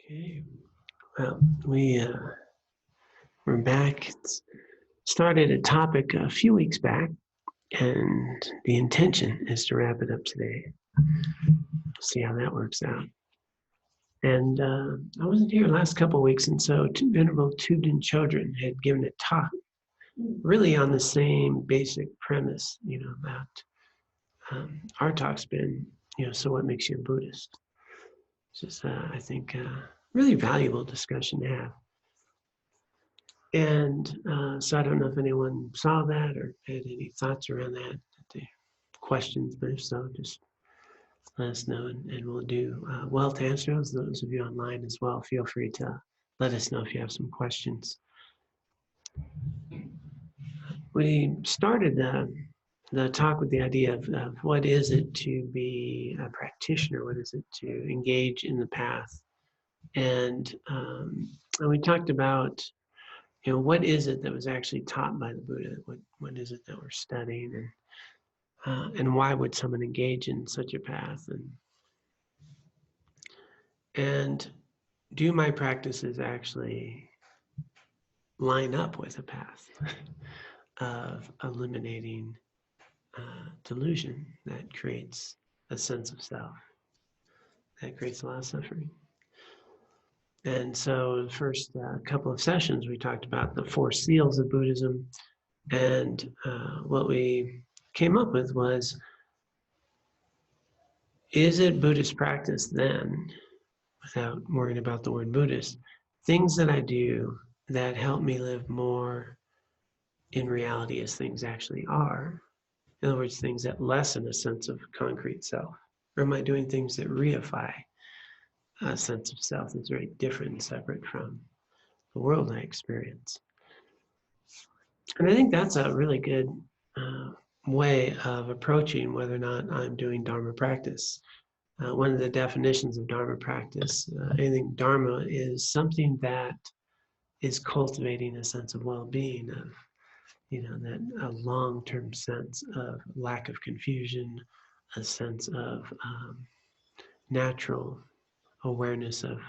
Okay, well, we're back. It's started a topic a few weeks back, and the intention is to wrap it up today. We'll see how that works out. And I wasn't here last couple of weeks, and so Venerable Tubden Chodron had given a talk really on the same basic premise, about our talk's been, so what makes you a Buddhist? Which is, I think, really valuable discussion to have. And so I don't know if anyone saw that or had any thoughts around that, the questions, but if so, just let us know and we'll do well to answer those. Those of you online as well, feel free to let us know if you have some questions. We started the talk with the idea of what is it to be a practitioner? What is it to engage in the path? And we talked about what is it that was actually taught by the Buddha? What is it that we're studying, and why would someone engage in such a path? And do my practices actually line up with a path of eliminating delusion that creates a sense of self, that creates a lot of suffering? And so the first couple of sessions, we talked about the 4 seals of Buddhism. And what we came up with was, is it Buddhist practice then, without worrying about the word Buddhist, things that I do that help me live more in reality as things actually are? In other words, things that lessen a sense of concrete self. Or am I doing things that reify a sense of self that's very different and separate from the world I experience? And I think that's a really good way of approaching whether or not I'm doing Dharma practice. One of the definitions of Dharma practice, I think Dharma is something that is cultivating a sense of well-being, of that a long-term sense of lack of confusion, a sense of natural awareness of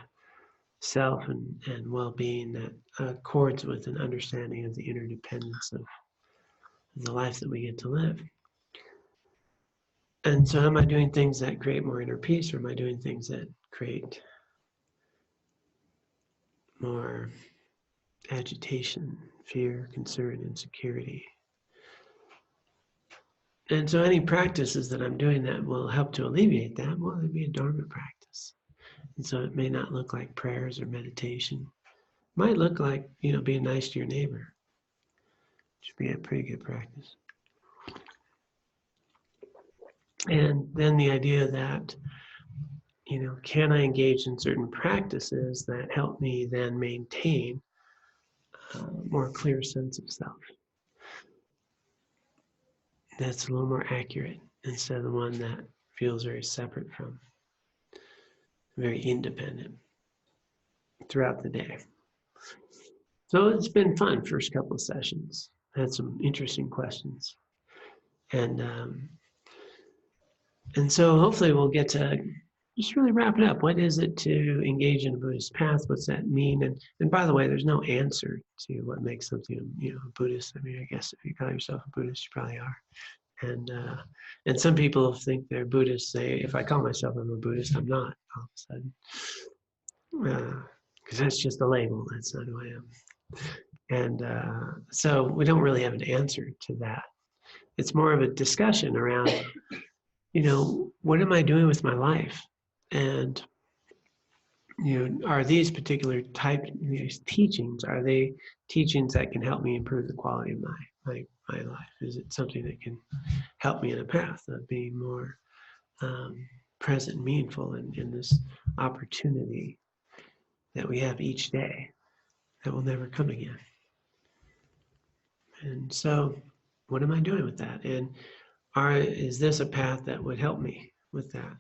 self and well-being that accords with an understanding of the interdependence of the life that we get to live. And so am I doing things that create more inner peace, or am I doing things that create more agitation, fear, concern, insecurity? And so any practices that I'm doing that will help to alleviate that, well, it'd be a Dharma practice. And so it may not look like prayers or meditation. It might look like, being nice to your neighbor. Which would be a pretty good practice. And then the idea that, can I engage in certain practices that help me then maintain a more clear sense of self? That's a little more accurate instead of the one that feels very separate from, very independent throughout the day. So it's been fun, first couple of sessions. I had some interesting questions. And so hopefully we'll get to just really wrap it up. What is it to engage in a Buddhist path? What's that mean? And by the way, there's no answer to what makes something, a Buddhist. I mean, I guess if you call yourself a Buddhist, you probably are. And some people think they're Buddhists. Say, if I call myself I'm a Buddhist, I'm not all of a sudden. Because that's just a label. That's not who I am. And so we don't really have an answer to that. It's more of a discussion around, what am I doing with my life? And, are these particular these teachings, are they teachings that can help me improve the quality of my life? Is it something that can help me in a path of being more present and meaningful in this opportunity that we have each day that will never come again? And so what am I doing with that? And is this a path that would help me with that?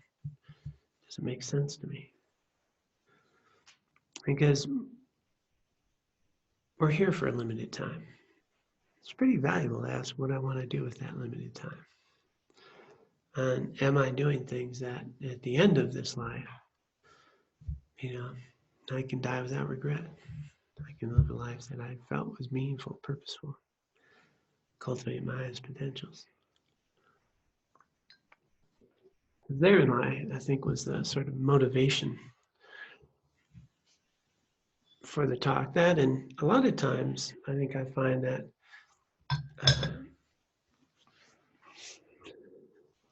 Does it make sense to me? Because we're here for a limited time. It's pretty valuable to ask what I want to do with that limited time. And am I doing things that at the end of this life, I can die without regret. I can live a life that I felt was meaningful, purposeful, cultivate my highest potentials. Therein I think, was the sort of motivation for the talk. That, and a lot of times, I think I find that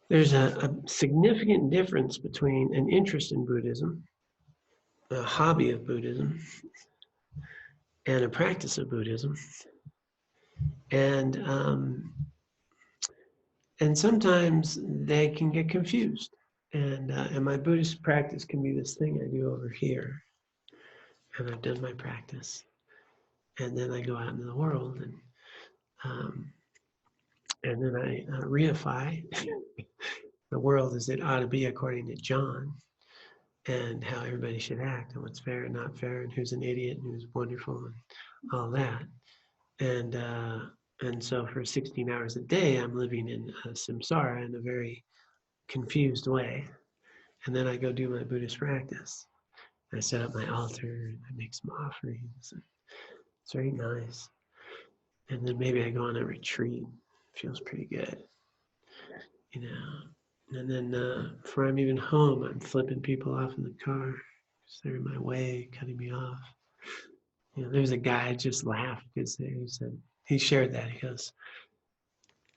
there's a significant difference between an interest in Buddhism, a hobby of Buddhism, and a practice of Buddhism. And sometimes they can get confused. And my Buddhist practice can be this thing I do over here, and I've done my practice, and then I go out into the world, um, and then I reify the world as it ought to be according to John, and how everybody should act, and what's fair and not fair, and who's an idiot and who's wonderful, and all that. And so for 16 hours a day, I'm living in samsara in a very confused way. And then I go do my Buddhist practice. I set up my altar and I make some offerings. And it's very nice. And then maybe I go on a retreat. Feels pretty good, you know. And then before I'm even home, I'm flipping people off in the car because they're in my way, cutting me off. You know, there's a guy just laughed because he shared that. He goes,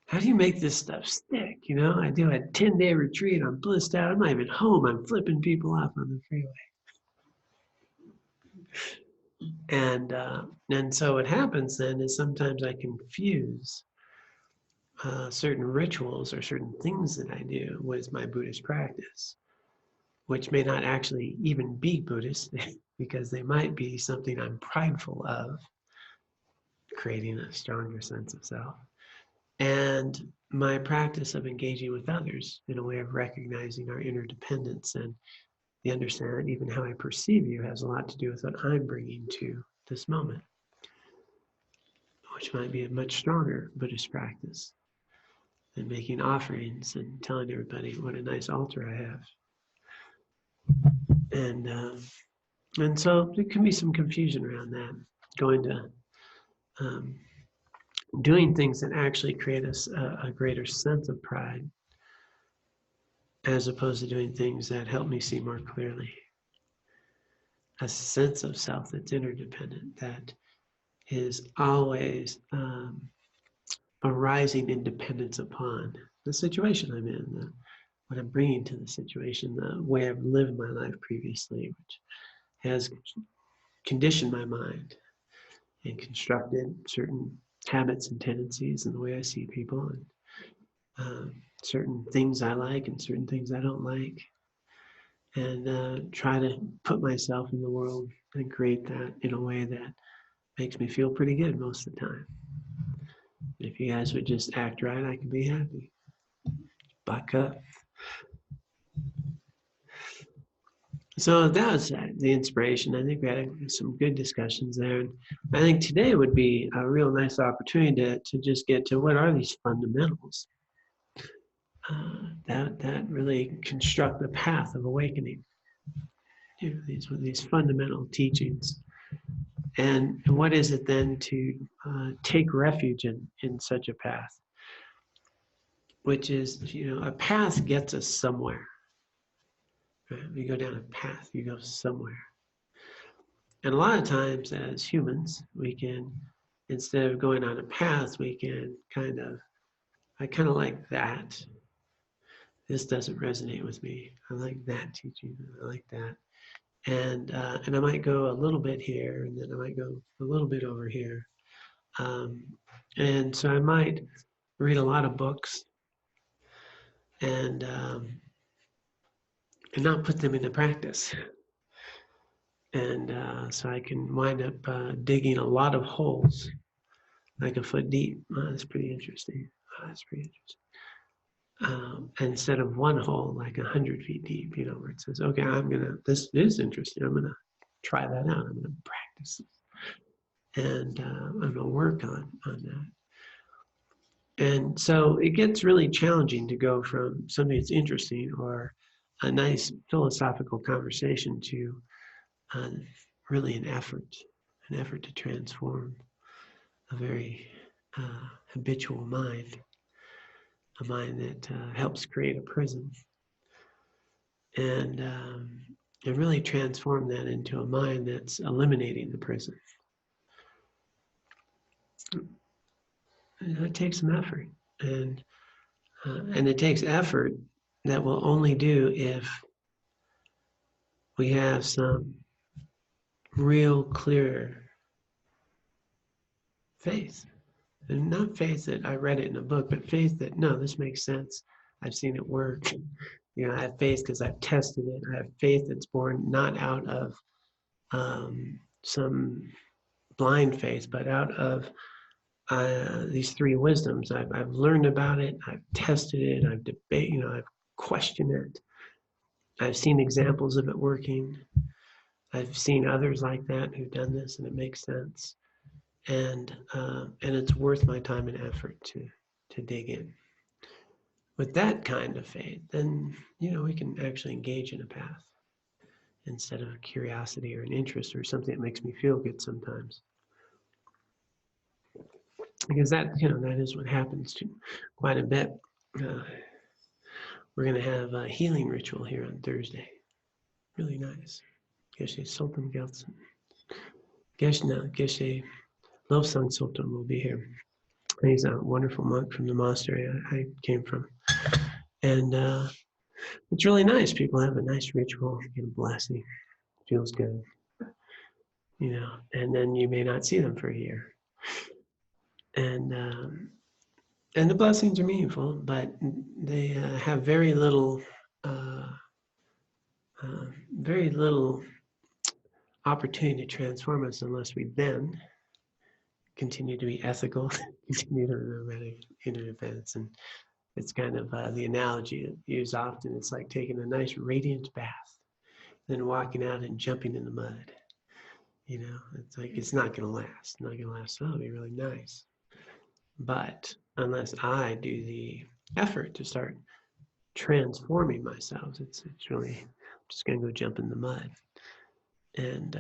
"How do you make this stuff stick? You know, I do a 10-day retreat. I'm blissed out. I'm not even home. I'm flipping people off on the freeway." And so what happens then is sometimes I confuse certain rituals or certain things that I do with my Buddhist practice, which may not actually even be Buddhist because they might be something I'm prideful of, creating a stronger sense of self. And my practice of engaging with others in a way of recognizing our interdependence and the understanding that even how I perceive you has a lot to do with what I'm bringing to this moment, which might be a much stronger Buddhist practice than making offerings and telling everybody what a nice altar I have. And so there can be some confusion around that, going to doing things that actually create us a greater sense of pride, as opposed to doing things that help me see more clearly a sense of self that's interdependent, that is always arising in dependence upon the situation I'm in, what I'm bringing to the situation, the way I've lived my life previously, which has conditioned my mind and constructed certain habits and tendencies in the way I see people, and certain things I like and certain things I don't like, and try to put myself in the world and create that in a way that makes me feel pretty good most of the time. If you guys would just act right, I could be happy. Buck up. So that was the inspiration. I think we had some good discussions there. And I think today would be a real nice opportunity to just get to what are these fundamentals that really construct the path of awakening. You know, these fundamental teachings. And what is it then to take refuge in such a path? Which is, you know, a path gets us somewhere. Right? You go down a path, you go somewhere. And a lot of times as humans, we can, instead of going on a path, we can I kind of like that. This doesn't resonate with me. I like that teaching. I like that. And I might go a little bit here, and then I might go a little bit over here. And so I might read a lot of books and not put them into practice. And so I can wind up digging a lot of holes, like a foot deep. That's pretty interesting. That's pretty interesting. Instead of one hole, like 100 feet deep, you know, where it says, okay, this is interesting. I'm gonna try that out. I'm gonna practice it. And I'm gonna work on that. And so it gets really challenging to go from something that's interesting or a nice philosophical conversation to really an effort to transform a very habitual mind, a mind that helps create a prison, and really transform that into a mind that's eliminating the prison. It takes some effort, and it takes effort that we'll only do if we have some real clear faith. And not faith that I read it in a book, but faith that, no, this makes sense. I've seen it work. You know, I have faith because I've tested it. I have faith that's born not out of some blind faith, but out of these three wisdoms. I've learned about it. I've tested it. I've debated. You know, I've questioned it. I've seen examples of it working. I've seen others like that who've done this, and it makes sense. And it's worth my time and effort to dig in. With that kind of faith, then we can actually engage in a path instead of a curiosity or an interest or something that makes me feel good sometimes. Because that is what happens to quite a bit. We're going to have a healing ritual here on Thursday. Really nice. Geshe Sultan Gelsen. Geshe Lobsang Sultan will be here. He's a wonderful monk from the monastery I came from. And it's really nice. People have a nice ritual, get a blessing. Feels good. And then you may not see them for a year. And the blessings are meaningful, but they have very little opportunity to transform us unless we then continue to be ethical, continue to remember inner events. And it's kind of the analogy used often. It's like taking a nice radiant bath, then walking out and jumping in the mud. It's like it's not going to last. Not going to last. So it'll be really nice. But unless I do the effort to start transforming myself, it's really I'm just going to go jump in the mud. And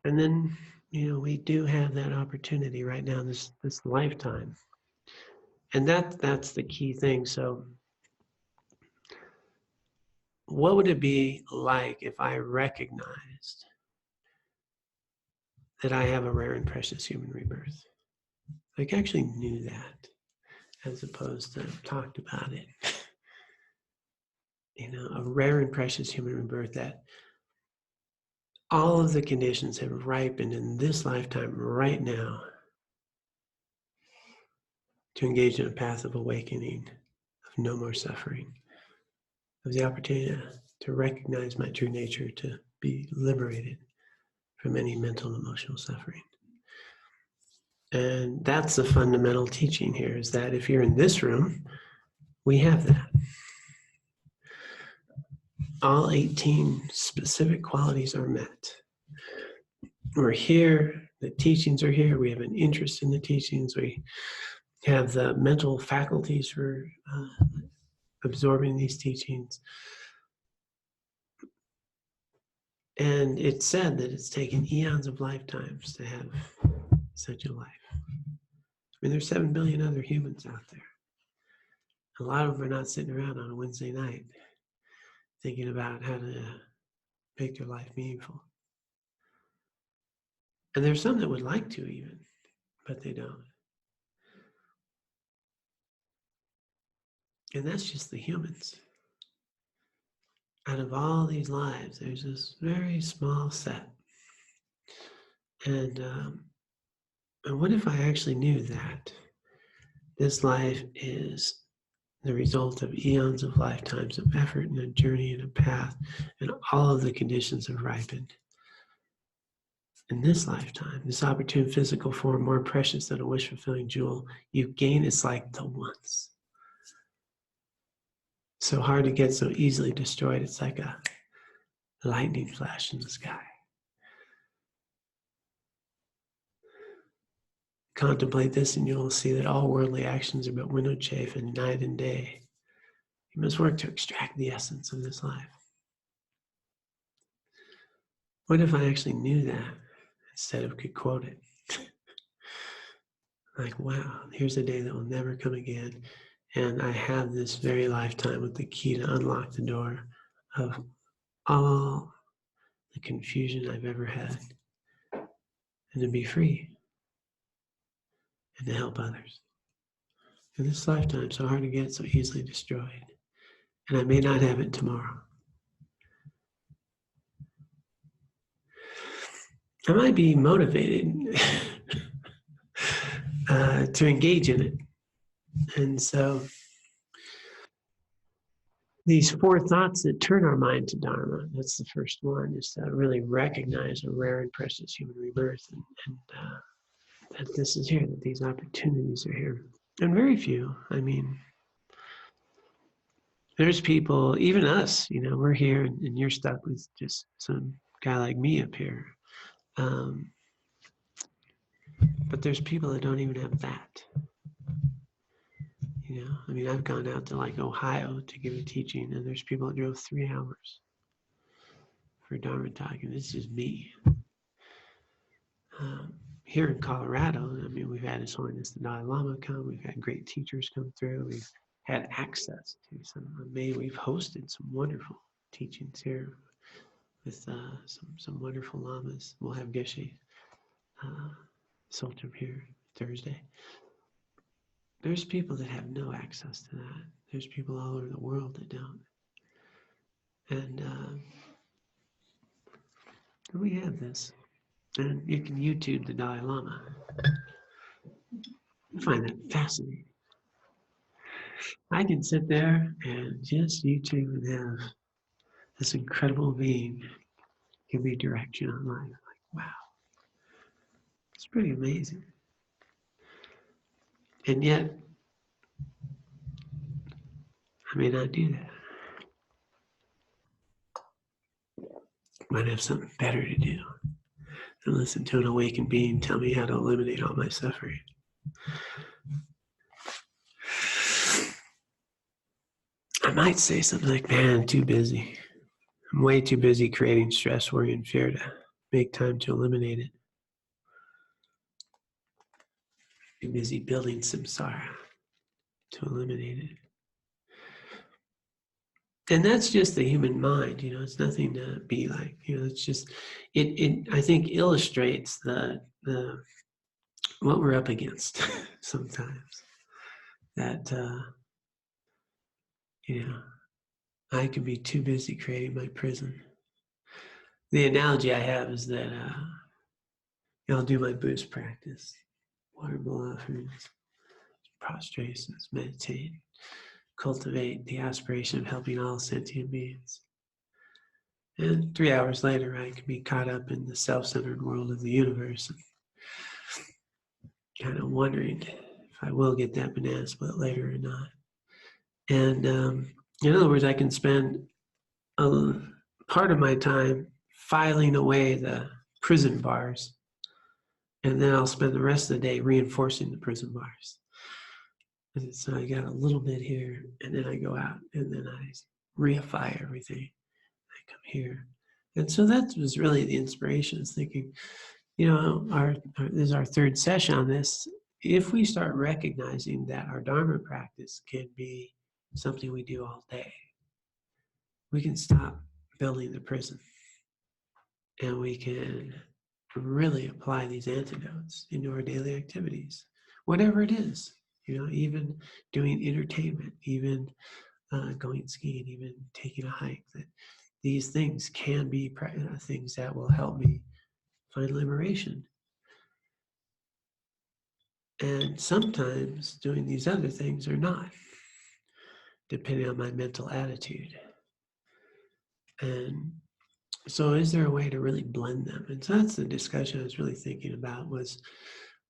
then we do have that opportunity right now, this lifetime, and that's the key thing. So what would it be like if I recognized that I have a rare and precious human rebirth? Like, I actually knew that, as opposed to talked about it. A rare and precious human rebirth, that all of the conditions have ripened in this lifetime right now to engage in a path of awakening, of no more suffering, of the opportunity to recognize my true nature, to be liberated from any mental and emotional suffering. And that's the fundamental teaching here, is that if you're in this room, we have that. All 18 specific qualities are met. We're here, the teachings are here, we have an interest in the teachings, we have the mental faculties for absorbing these teachings. And it's said that it's taken eons of lifetimes to have such a life. I mean, there's 7 billion other humans out there. A lot of them are not sitting around on a Wednesday night thinking about how to make their life meaningful. And there's some that would like to even, but they don't. And that's just the humans. Out of all these lives, there's this very small set. And what if I actually knew that this life is the result of eons of lifetimes of effort and a journey and a path, and all of the conditions have ripened. In this lifetime, this opportune physical form, more precious than a wish-fulfilling jewel, you gain it's like the once. So hard to get, so easily destroyed. It's like a lightning flash in the sky. Contemplate this and you'll see that all worldly actions are but winnowed chaff, and night and day you must work to extract the essence of this life. What if I actually knew that instead of could quote it? Like, wow, here's a day that will never come again. And I have this very lifetime with the key to unlock the door of all the confusion I've ever had, and to be free and to help others. In this lifetime, so hard to get, so easily destroyed. And I may not have it tomorrow. I might be motivated to engage in it. And so these 4 thoughts that turn our mind to Dharma, that's the first one, is to really recognize a rare and precious human rebirth, and that this is here, that these opportunities are here. And very few, I mean, there's people, even us, we're here and you're stuck with just some guy like me up here. But there's people that don't even have that. I mean, I've gone out to like Ohio to give a teaching, and there's people that drove 3 hours for Dharma talk, and this is me. Here in Colorado, I mean, we've had His Holiness the Dalai Lama come, we've had great teachers come through, we've had access to we've hosted some wonderful teachings here with some wonderful lamas. We'll have Geshe Sultan here Thursday. There's people that have no access to that. There's people all over the world that don't. And we have this. And you can YouTube the Dalai Lama. I find that fascinating. I can sit there and just YouTube and have this incredible being give me direction on life. Like, wow. It's pretty amazing. And yet, I may not do that. Might have something better to do than listen to an awakened being tell me how to eliminate all my suffering. I might say something like, man, I'm too busy. I'm way too busy creating stress, worry, and fear to make time to eliminate it. Too busy building samsara to eliminate it. And that's just the human mind, it's nothing to be like, it's just, it I think illustrates the what we're up against sometimes. That, I can be too busy creating my prison. The analogy I have is that I'll do my Buddhist practice, waterful offerings, prostrations, meditate, cultivate the aspiration of helping all sentient beings. And 3 hours later, I can be caught up in the self-centered world of the universe, kind of wondering if I will get that banana split later or not. And in other words, I can spend a part of my time filing away the prison bars, and then I'll spend the rest of the day reinforcing the prison bars. And so I got a little bit here, and then I go out, and then I reify everything. I come here. And so that was really the inspiration, is thinking, this is our 3rd session on this. If we start recognizing that our Dharma practice can be something we do all day, we can stop building the prison, and we can really apply these antidotes into our daily activities, whatever it is, even doing entertainment, even going skiing, even taking a hike, that these things can be things that will help me find liberation. And sometimes doing these other things are not, depending on my mental attitude. And so is there a way to really blend them? And so that's the discussion I was really thinking about, was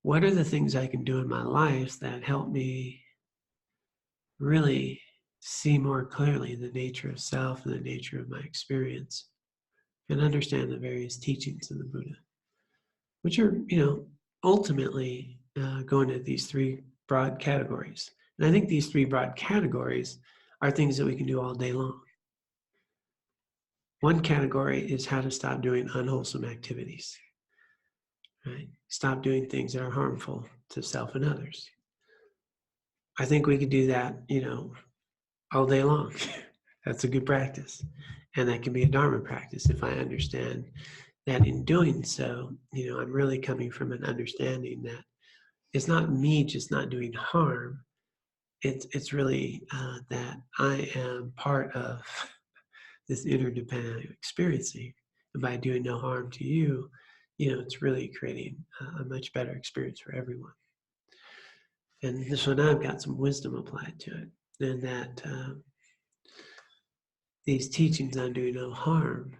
what are the things I can do in my life that help me really see more clearly the nature of self and the nature of my experience, and understand the various teachings of the Buddha, which are, ultimately go into these 3 broad categories. And I think these 3 broad categories are things that we can do all day long. One category is how to stop doing unwholesome activities, right? Stop doing things that are harmful to self and others. I think we could do that, all day long. That's a good practice. And that can be a Dharma practice if I understand that in doing so, I'm really coming from an understanding that it's not me just not doing harm. It's really that I am part of this interdependent experiencing. And by doing no harm to you, it's really creating a much better experience for everyone. And so now I've got some wisdom applied to it. And that these teachings on doing no harm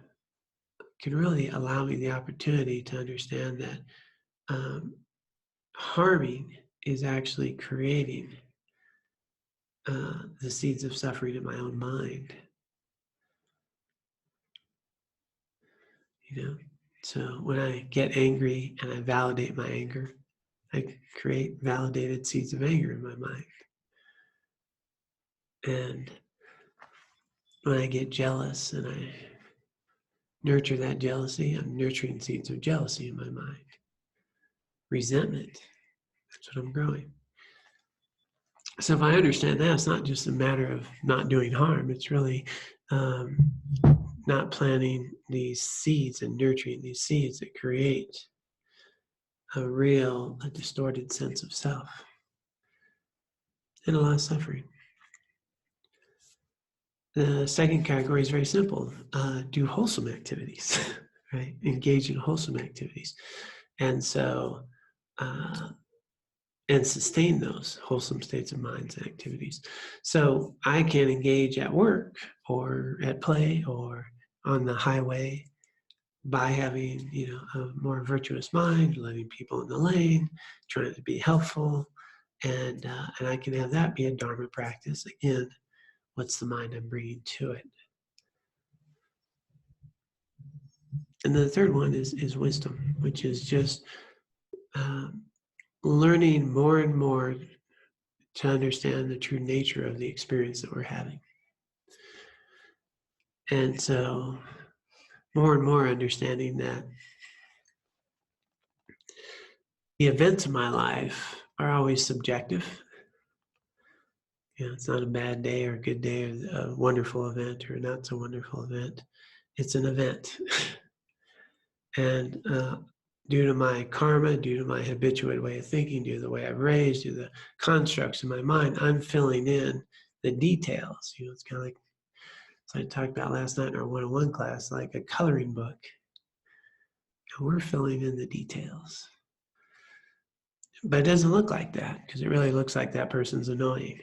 can really allow me the opportunity to understand that harming is actually creating the seeds of suffering in my own mind. So when I get angry and I validate my anger, I create validated seeds of anger in my mind. And when I get jealous and I nurture that jealousy, I'm nurturing seeds of jealousy in my mind. Resentment, that's what I'm growing. So if I understand that, it's not just a matter of not doing harm, it's really not planting these seeds and nurturing these seeds that create a distorted sense of self and a lot of suffering. The second category is very simple. Do wholesome activities, right? Engage in wholesome activities. And so, and sustain those wholesome states of minds and activities. So I can engage at work or at play or on the highway by having, a more virtuous mind, letting people in the lane, trying to be helpful. And I can have that be a Dharma practice. Again, what's the mind I'm bringing to it? And the third one is wisdom, which is just learning more and more to understand the true nature of the experience that we're having. And so more and more understanding that the events of my life are always subjective. It's not a bad day or a good day or a wonderful event or a not so wonderful event. It's an event. And due to my karma, due to my habituated way of thinking, due to the way I've raised, due to the constructs in my mind, I'm filling in the details. It's kind of like, as I talked about last night in our 101 class, like a coloring book. We're filling in the details. But it doesn't look like that because it really looks like that person's annoying.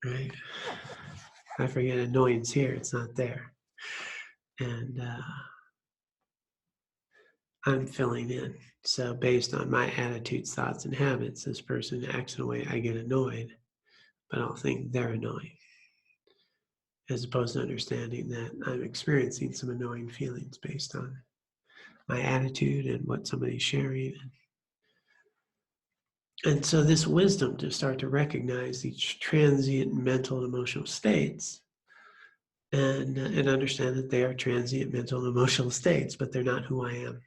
Right? I forget annoyance here, it's not there. And I'm filling in. So based on my attitudes, thoughts, and habits, this person acts in a way I get annoyed, but I don't think they're annoying. As opposed to understanding that I'm experiencing some annoying feelings based on my attitude and what somebody's sharing. And so this wisdom to start to recognize these transient mental and emotional states and understand that they are transient mental and emotional states, but they're not who I am.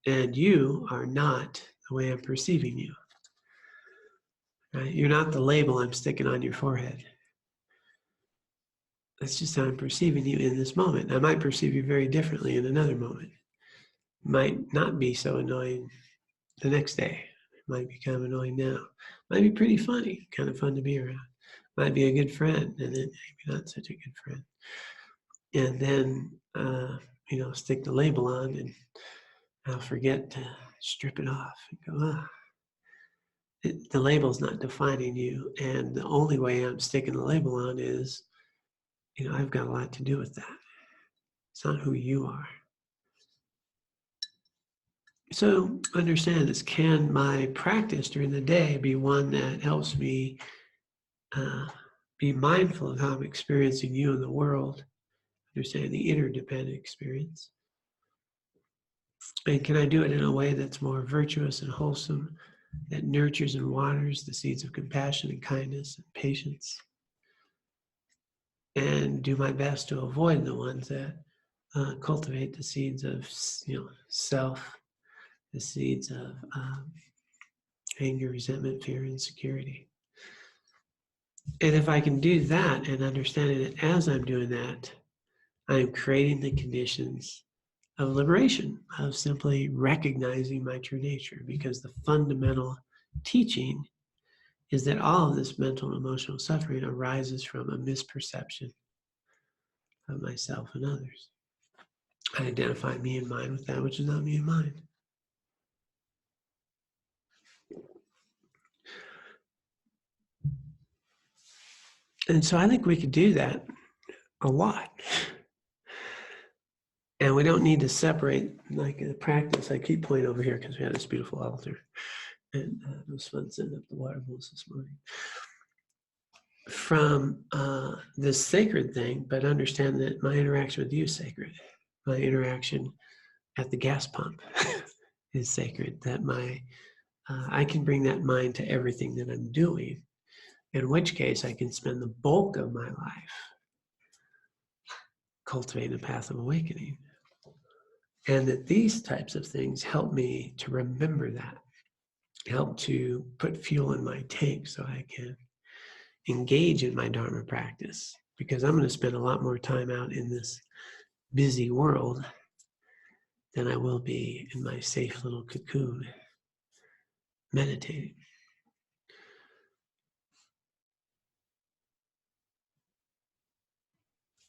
And you are not the way I'm perceiving you. Right? You're not the label I'm sticking on your forehead. That's just how I'm perceiving you in this moment. I might perceive you very differently in another moment. Might not be so annoying the next day. Might be kind of annoying now. Might be pretty funny, kind of fun to be around. Might be a good friend, and then maybe not such a good friend. And then, stick the label on, and I'll forget to strip it off and go, the label's not defining you, and the only way I'm sticking the label on is, I've got a lot to do with that. It's not who you are. So understand this, can my practice during the day be one that helps me be mindful of how I'm experiencing you in the world, understand the interdependent experience? And can I do it in a way that's more virtuous and wholesome, that nurtures and waters the seeds of compassion and kindness and patience? and do my best to avoid the ones that cultivate the seeds of self, the seeds of anger, resentment, fear, insecurity. And if I can do that and understanding that as I'm doing that, I'm creating the conditions of liberation, of simply recognizing my true nature, because the fundamental teaching is that all of this mental and emotional suffering arises from a misperception of myself and others. I identify me and mine with that which is not me and mine. And so I think we could do that a lot. And we don't need to separate, like in the practice. I keep pointing over here because we had this beautiful altar. And it was fun setting up the water bowls this morning. From this sacred thing, but understand that my interaction with you is sacred. My interaction at the gas pump is sacred. That I can bring that mind to everything that I'm doing, in which case I can spend the bulk of my life cultivating the path of awakening. And that these types of things help me to remember that, help to put fuel in my tank so I can engage in my Dharma practice, because I'm going to spend a lot more time out in this busy world than I will be in my safe little cocoon meditating.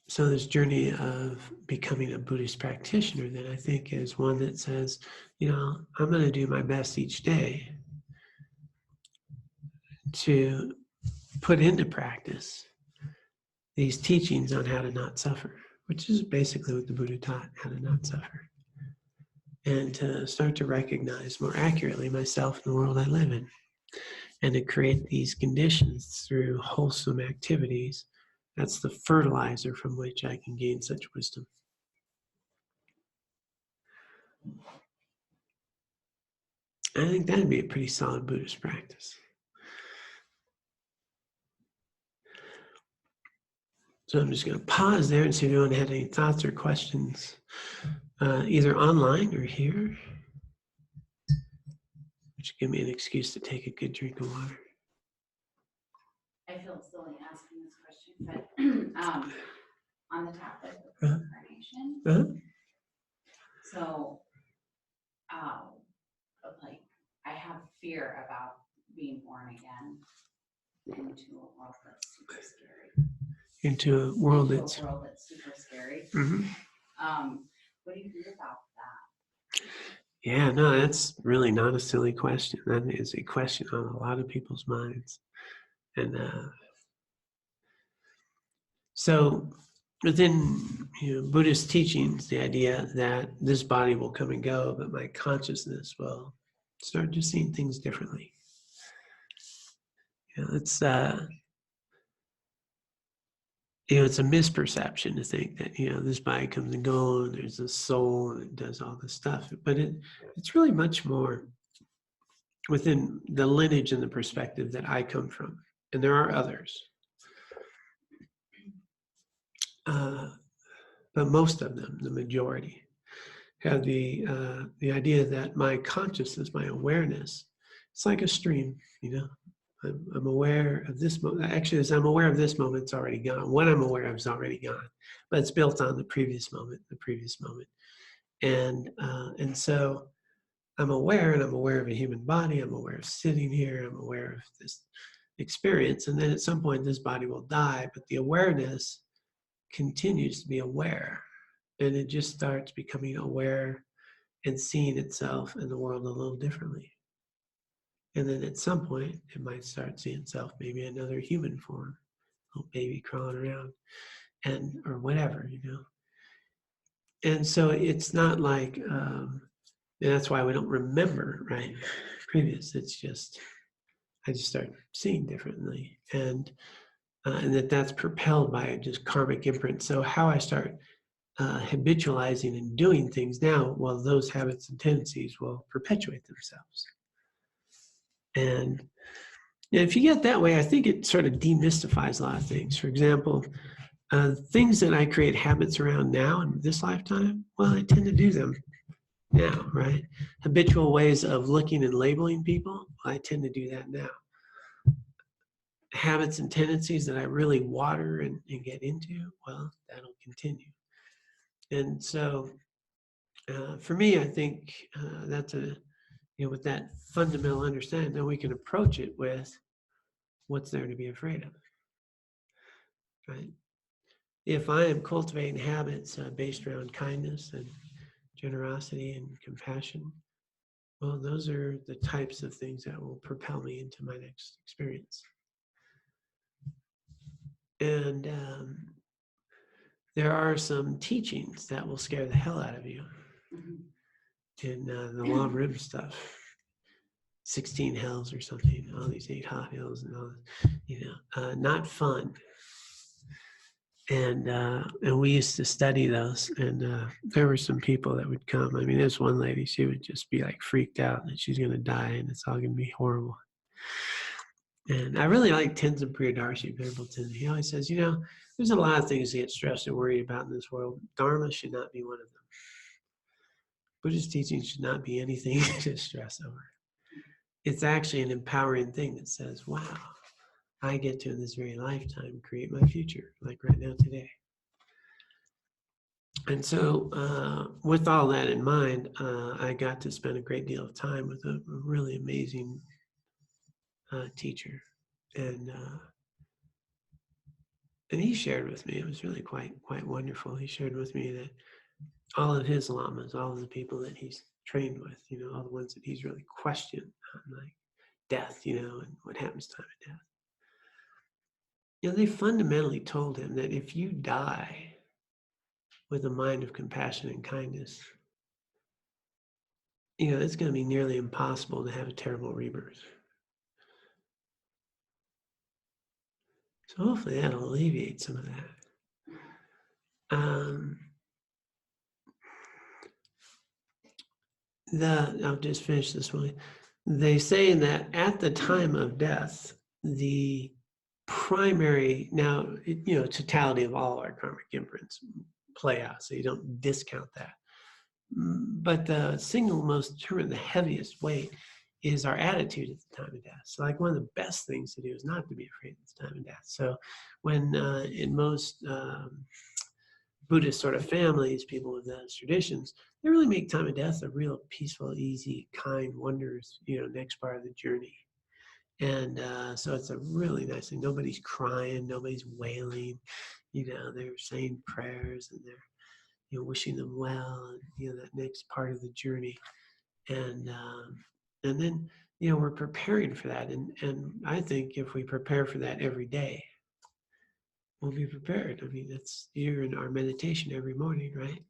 So this journey of becoming a Buddhist practitioner, then I think is one that says, I'm going to do my best each day to put into practice these teachings on how to not suffer, which is basically what the Buddha taught, how to not suffer. And to start to recognize more accurately myself and the world I live in. And to create these conditions through wholesome activities. That's the fertilizer from which I can gain such wisdom. I think that'd be a pretty solid Buddhist practice. So I'm just going to pause there and see if anyone had any thoughts or questions, either online or here, which give me an excuse to take a good drink of water. I feel silly asking this question, but on the topic of reincarnation, so like I have fear about being born again into a world that's super scary. Into a world that's super scary. Mm-hmm. What do you think about that? Yeah, no, that's really not a silly question. That is a question on a lot of people's minds. And so within Buddhist teachings, the idea that this body will come and go, but my consciousness will start just seeing things differently. It's it's a misperception to think that this body comes and goes, and there's a soul and it does all this stuff. But it's really much more within the lineage and the perspective that I come from, and there are others. But most of them, the majority, have the idea that my consciousness, my awareness, it's like a stream. I'm aware of this moment. Actually, as I'm aware of this moment, it's already gone. What I'm aware of is already gone, but it's built on the previous moment, and so I'm aware, and I'm aware of a human body. I'm aware of sitting here. I'm aware of this experience, and then at some point, this body will die. But the awareness continues to be aware, and it just starts becoming aware and seeing itself and the world a little differently. And then at some point, it might start seeing itself maybe another human form, a little baby crawling around, or whatever, And so it's not like, and that's why we don't remember, right? Previous. It's just, I just start seeing differently, and that's propelled by just karmic imprint. So how I start habitualizing and doing things now, well, those habits and tendencies will perpetuate themselves. And if you get that way, I think it sort of demystifies a lot of things. For example, Things that I create habits around now in this lifetime, well, I tend to do them now, right? Habitual ways of looking and labeling people, I tend to do that now. Habits and tendencies that I really water and get into, well, that'll continue. And so for me, I think that's with that fundamental understanding, then we can approach it with what's there to be afraid of, right? If I am cultivating habits based around kindness and generosity and compassion, well, those are the types of things that will propel me into my next experience. And there are some teachings that will scare the hell out of you in the law of rhythm stuff. 16 hells or something, all these 8 hot hills and all this, not fun. And we used to study those, and there were some people that would come. I mean, there's one lady, she would just be like freaked out that she's going to die and it's all going to be horrible. And I really like Tenzin Priyadarshi, Venerable Tenzin. He always says, there's a lot of things to get stressed and worried about in this world. Dharma should not be one of them. Buddhist teaching should not be anything to stress over. It's actually an empowering thing that says, wow, I get to, in this very lifetime, create my future, like right now today. And so with all that in mind, I got to spend a great deal of time with a really amazing teacher. And he shared with me, it was really quite wonderful. He shared with me that all of his lamas, all of the people that he's trained with, all the ones that he's really questioned on, like death, and what happens time of death. They fundamentally told him that if you die with a mind of compassion and kindness, it's going to be nearly impossible to have a terrible rebirth. So hopefully that'll alleviate some of that. I'll just finish this one. They say that at the time of death, the primary, totality of all our karmic imprints play out, so you don't discount that. But the single most determinant, the heaviest weight, is our attitude at the time of death. So like one of the best things to do is not to be afraid at the time of death. So when in most Buddhist sort of families, people with those traditions, they really make time of death a real peaceful, easy, kind, wondrous, next part of the journey. And so it's a really nice thing. Nobody's crying, nobody's wailing, they're saying prayers and they're wishing them well, and that next part of the journey. And then we're preparing for that. And I think if we prepare for that every day, we'll be prepared. I mean, that's you're in our meditation every morning, right?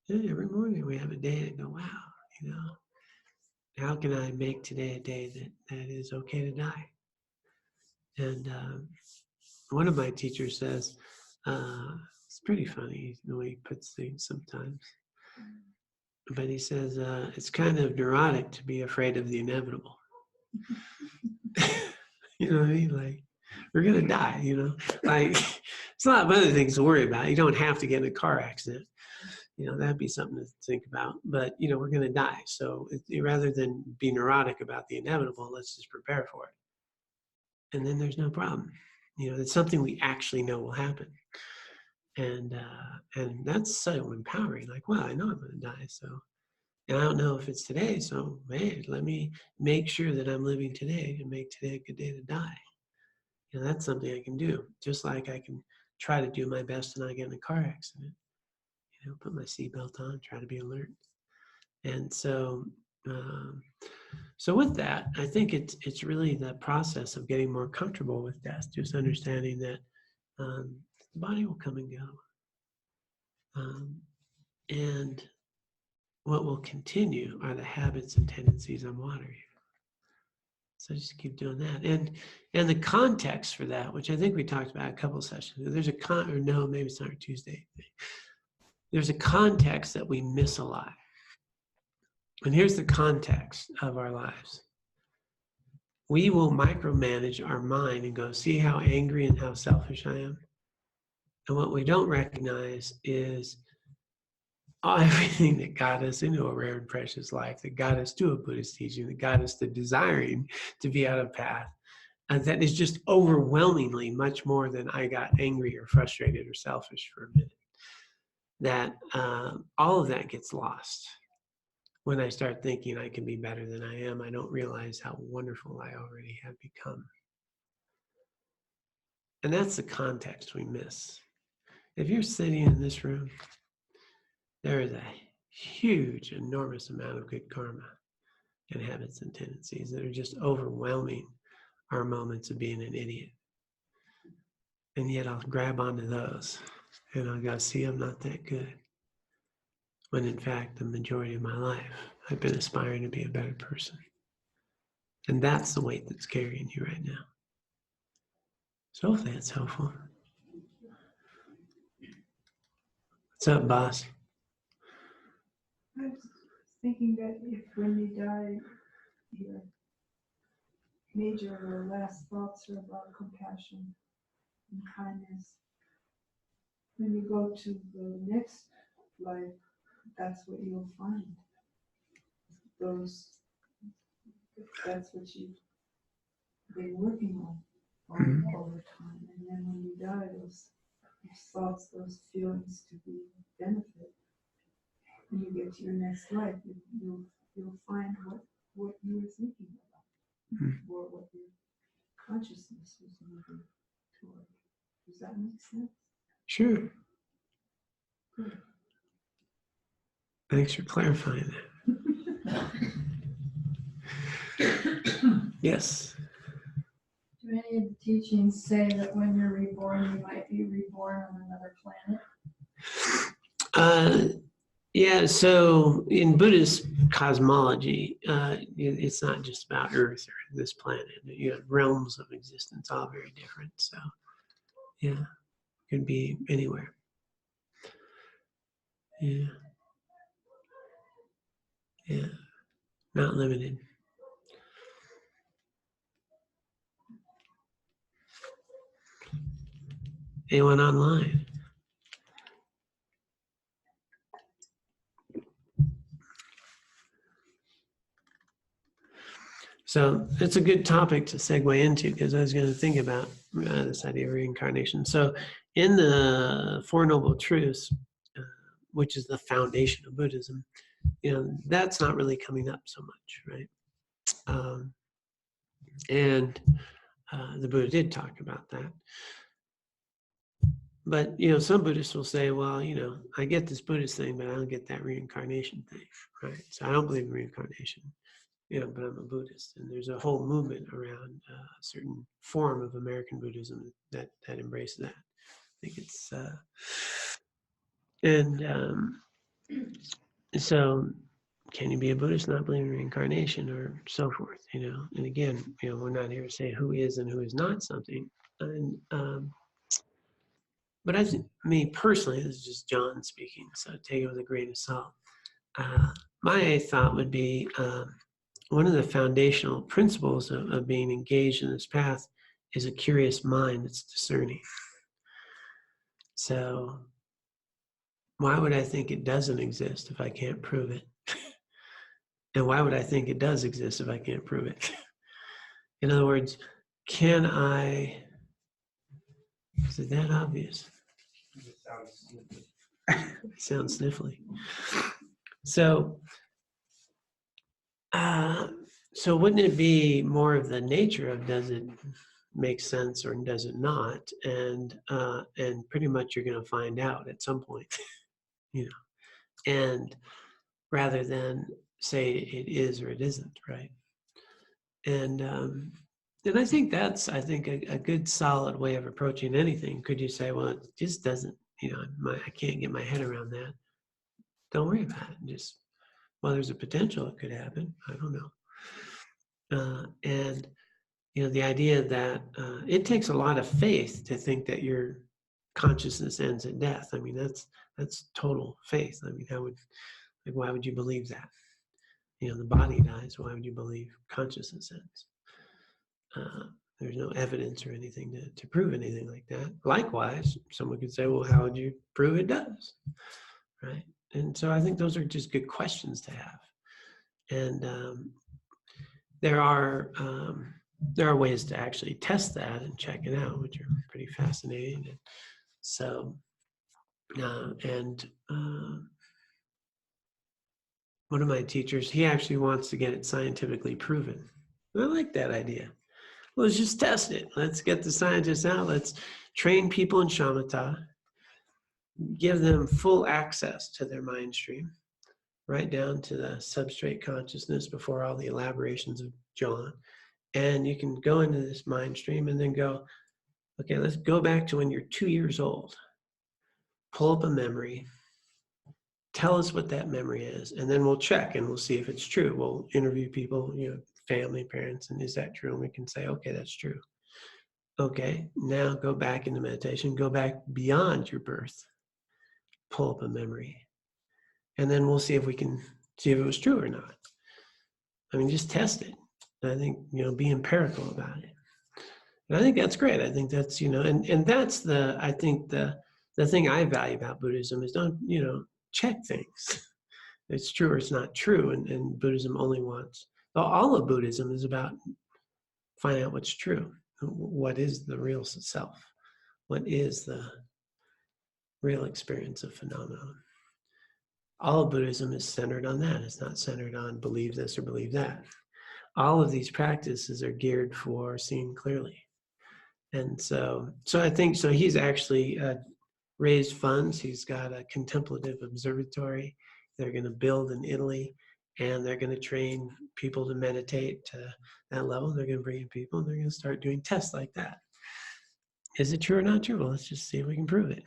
Yeah, every morning we have a day and go, wow, how can I make today a day that is okay to die? And one of my teachers says, it's pretty funny the way he puts things sometimes, but he says, it's kind of neurotic to be afraid of the inevitable. You know what I mean? Like, we're going to die, like it's a lot of other things to worry about. You don't have to get in a car accident. That'd be something to think about, but we're going to die. So rather than be neurotic about the inevitable, let's just prepare for it. And then there's no problem. It's something we actually know will happen. And that's so empowering. Like, wow, I know I'm going to die. So, and I don't know if it's today. So, man, let me make sure that I'm living today and make today a good day to die. That's something I can do. Just like I can try to do my best to not get in a car accident. Put my seatbelt on, try to be alert. And so, so with that, I think it's really the process of getting more comfortable with death, just understanding that the body will come and go. And what will continue are the habits and tendencies I'm watering. So just keep doing that. And the context for that, which I think we talked about a couple of sessions, there's maybe it's not our Tuesday. There's a context that we miss a lot. And here's the context of our lives. We will micromanage our mind and go, see how angry and how selfish I am? And what we don't recognize is everything that got us into a rare and precious life, that got us to a Buddhist teaching, that got us to desiring to be out of path. And that is just overwhelmingly much more than I got angry or frustrated or selfish for a minute. That all of that gets lost. When I start thinking I can be better than I am, I don't realize how wonderful I already have become. And that's the context we miss. If you're sitting in this room, there is a huge, enormous amount of good karma and habits and tendencies that are just overwhelming our moments of being an idiot. And yet I'll grab onto those and I'll go, see, I'm not that good. When in fact, the majority of my life, I've been aspiring to be a better person. And that's the weight that's carrying you right now. So hopefully that's helpful. What's up, boss? I was thinking that if when you die, your major or last thoughts are about compassion and kindness. When you go to the next life, that's what you'll find. That's what you've been working on over time. And then when you die, those thoughts, those feelings to be benefit. When you get to your next life, you'll find what you were thinking about, or what your consciousness was moving toward. Does that make sense? Sure. Good. Thanks for clarifying that. Yes. Do any of the teachings say that when you're reborn, you might be reborn on another planet? Yeah, so in Buddhist cosmology, it's not just about Earth or this planet. You have realms of existence, all very different. So, yeah, could be anywhere. Yeah. Yeah, not limited. Anyone online? So it's a good topic to segue into because I was going to think about this idea of reincarnation. So in the Four Noble Truths, which is the foundation of Buddhism, that's not really coming up so much, right? And the Buddha did talk about that. But, some Buddhists will say, well, I get this Buddhist thing, but I don't get that reincarnation thing, right? So I don't believe in reincarnation. But I'm a Buddhist, and there's a whole movement around a certain form of American Buddhism that embraces that. I think it's, so can you be a Buddhist not believing in reincarnation or so forth, And again, we're not here to say who is and who is not something. And, but me personally, this is just John speaking, so take it with a grain of salt. My thought would be, one of the foundational principles of being engaged in this path is a curious mind that's discerning. So why would I think it doesn't exist if I can't prove it? And why would I think it does exist if I can't prove it? In other words, can I, is it that obvious? It sounds sniffly. So wouldn't it be more of the nature of does it make sense or does it not? And pretty much you're going to find out at some point, and rather than say it is or it isn't, right? And I think that's a good solid way of approaching anything. Could you say, well, it just doesn't, I can't get my head around that. Don't worry about it. Just, well, there's a potential it could happen. I don't know. And the idea that it takes a lot of faith to think that your consciousness ends at death. I mean, that's total faith. I mean, why would you believe that? The body dies. Why would you believe consciousness ends? There's no evidence or anything to prove anything like that. Likewise, someone could say, well, how would you prove it does? Right? And so I think those are just good questions to have. And there are ways to actually test that and check it out, which are pretty fascinating. And so, one of my teachers, he actually wants to get it scientifically proven. And I like that idea. Let's just test it. Let's get the scientists out. Let's train people in shamatha, give them full access to their mind stream, right down to the substrate consciousness before all the elaborations of John. And you can go into this mind stream and then go, okay, let's go back to when you're 2 years old. Pull up a memory. Tell us what that memory is. And then we'll check and we'll see if it's true. We'll interview people, family, parents, and is that true? And we can say, okay, that's true. Okay, now go back into meditation, go back beyond your birth, pull up a memory, and then we'll see if we can see if it was true or not. I mean, just test it. And I think, be empirical about it. And I think that's great. I think that's, and that's I think the thing I value about Buddhism is don't, check things. It's true or it's not true. And Buddhism only wants, all of Buddhism is about finding out what's true. What is the real self? What is the real experience of phenomenon? All of Buddhism is centered on that. It's not centered on believe this or believe that. All of these practices are geared for seeing clearly. And so I think, so he's actually raised funds. He's got a contemplative observatory they're going to build in Italy, and they're going to train people to meditate to that level. They're going to bring in people and they're going to start doing tests like that. Is it true or not true? Well, let's just see if we can prove it.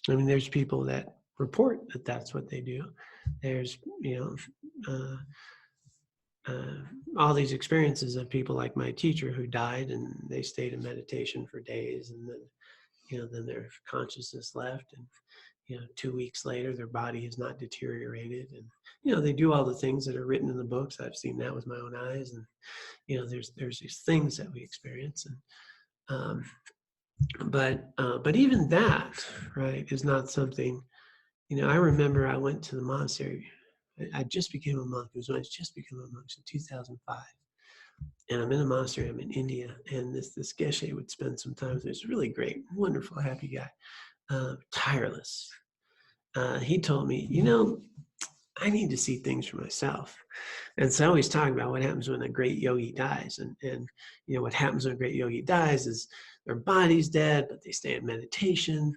I mean, there's people that report that that's what they do. There's, all these experiences of people like my teacher who died and they stayed in meditation for days, and then, then their consciousness left, and 2 weeks later, their body has not deteriorated. And, they do all the things that are written in the books. I've seen that with my own eyes. And, there's these things that we experience. And, but even that, right, is not something, I remember I went to the monastery. I just became a monk. It was when I just became a monk, so 2005. And I'm in the monastery, I'm in India. And this geshe would spend some time with me. He's really great, wonderful, happy guy. Tireless. He told me, I need to see things for myself. And so I always talk about what happens when a great yogi dies. And what happens when a great yogi dies is their body's dead, but they stay in meditation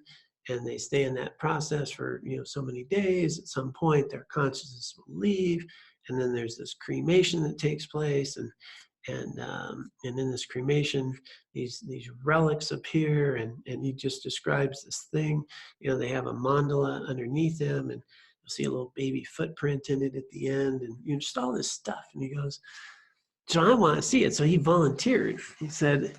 and they stay in that process for, so many days. At some point, their consciousness will leave. And then there's this cremation that takes place. And in this cremation, these relics appear, and he just describes this thing. They have a mandala underneath them, and you'll see a little baby footprint in it at the end, and just all this stuff. And he goes, so I want to see it. So he volunteered. He said,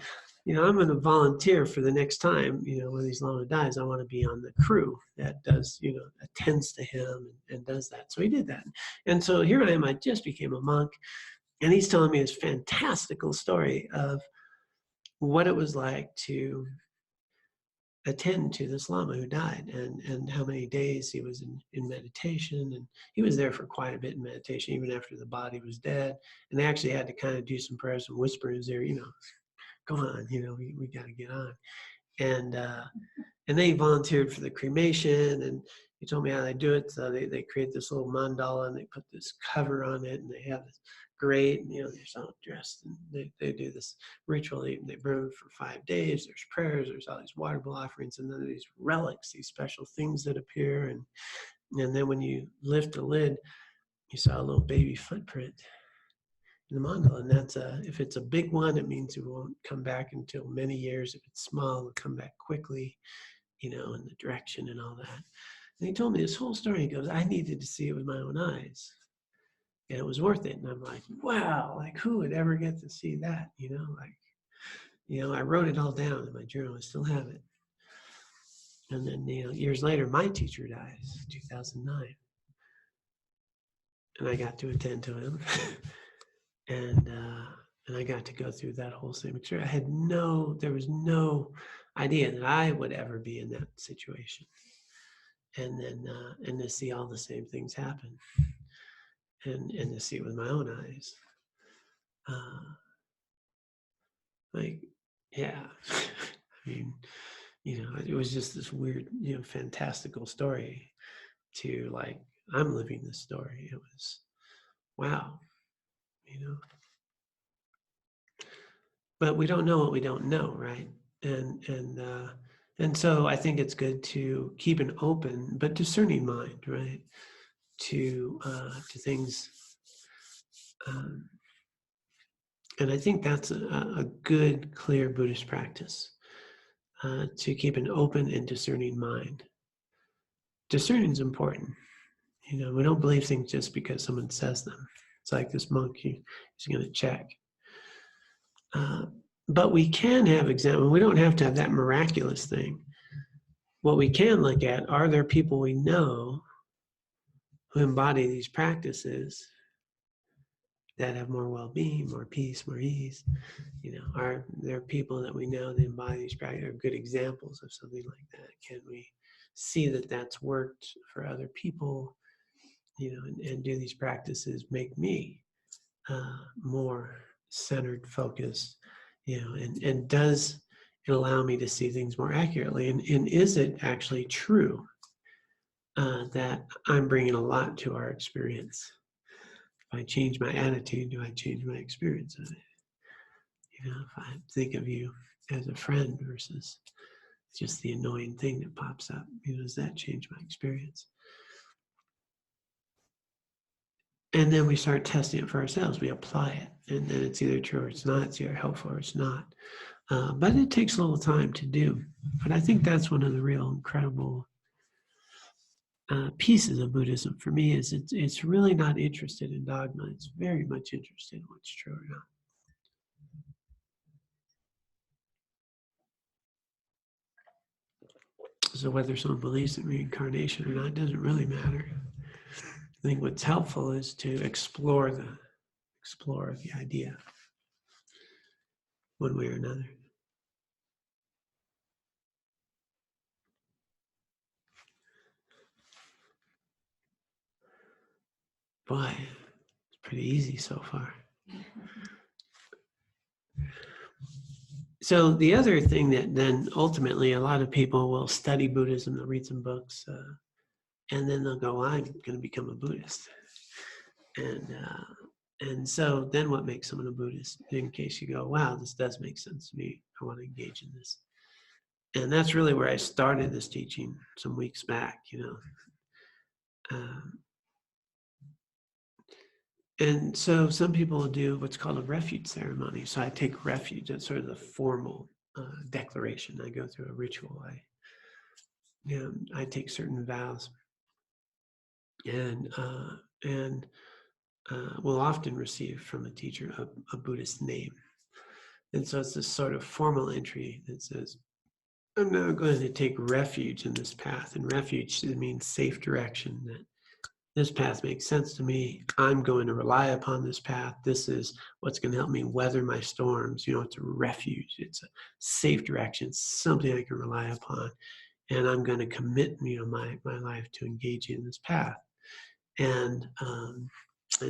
I'm going to volunteer for the next time, when he's Lama dies, I want to be on the crew that does, attends to him and does that. So he did that. And so here I am, I just became a monk. And he's telling me this fantastical story of what it was like to attend to this Lama who died, and how many days he was in meditation. And he was there for quite a bit in meditation, even after the body was dead. And they actually had to kind of do some prayers and whisper in his ear, go on, we got to get on. And then he volunteered for the cremation, and he told me how they do it. So they create this little mandala, and they put this cover on it, and they have this grate, and they're all dressed, and they do this ritual. They burn for 5 days. There's prayers, there's all these water bowl offerings, and then these relics, these special things that appear. And then when you lift the lid, you saw a little baby footprint in the mandala. And that's if it's a big one, it means it won't come back until many years. If it's small, it'll come back quickly, in the direction and all that. And he told me this whole story. He goes, I needed to see it with my own eyes, and it was worth it. And I'm like, wow, like who would ever get to see that? I wrote it all down in my journal. I still have it. And then, years later, my teacher dies, 2009. And I got to attend to him. And And I got to go through that whole same experience. There was no idea that I would ever be in that situation. And then, and to see all the same things happen, and to see it with my own eyes. Like, yeah, I mean, it was just this weird, fantastical story to like, I'm living this story. It was, wow, but we don't know what we don't know, right? And so I think it's good to keep an open but discerning mind, right, to things, and I think that's a good, clear Buddhist practice, to keep an open and discerning mind. Discerning is important. We don't believe things just because someone says them. It's like this monk, he's going to check. But we can have example. We don't have to have that miraculous thing. What we can look at, are there people we know who embody these practices that have more well-being, more peace, more ease? Are there people that we know that embody these practices, are good examples of something like that? Can we see that that's worked for other people? And do these practices make me more centered, focused? And does it allow me to see things more accurately? And is it actually true that I'm bringing a lot to our experience? If I change my attitude, do I change my experience of it? If I think of you as a friend versus just the annoying thing that pops up, does that change my experience? And then we start testing it for ourselves. We apply it, and then it's either true or it's not. It's either helpful or it's not. But it takes a little time to do. But I think that's one of the real incredible pieces of Buddhism for me, is it's really not interested in dogma. It's very much interested in what's true or not. So whether someone believes in reincarnation or not doesn't really matter. I think what's helpful is to explore the idea one way or another. Boy, it's pretty easy so far. So the other thing that then ultimately a lot of people will study Buddhism, they'll read some books, and then they'll go, well, I'm going to become a Buddhist. And so then what makes someone a Buddhist? In case you go, wow, this does make sense to me. I want to engage in this. And that's really where I started this teaching some weeks back, And so some people do what's called a refuge ceremony. So I take refuge. That's sort of the formal declaration. I go through a ritual. I take certain vows, and will often receive from a teacher a Buddhist name. And so it's this sort of formal entry that says, I'm now going to take refuge in this path. And refuge means safe direction, that this path makes sense to me. I'm going to rely upon this path. This is what's going to help me weather my storms. It's a refuge. It's a safe direction. It's something I can rely upon. And I'm going to commit, my life to engaging in this path. And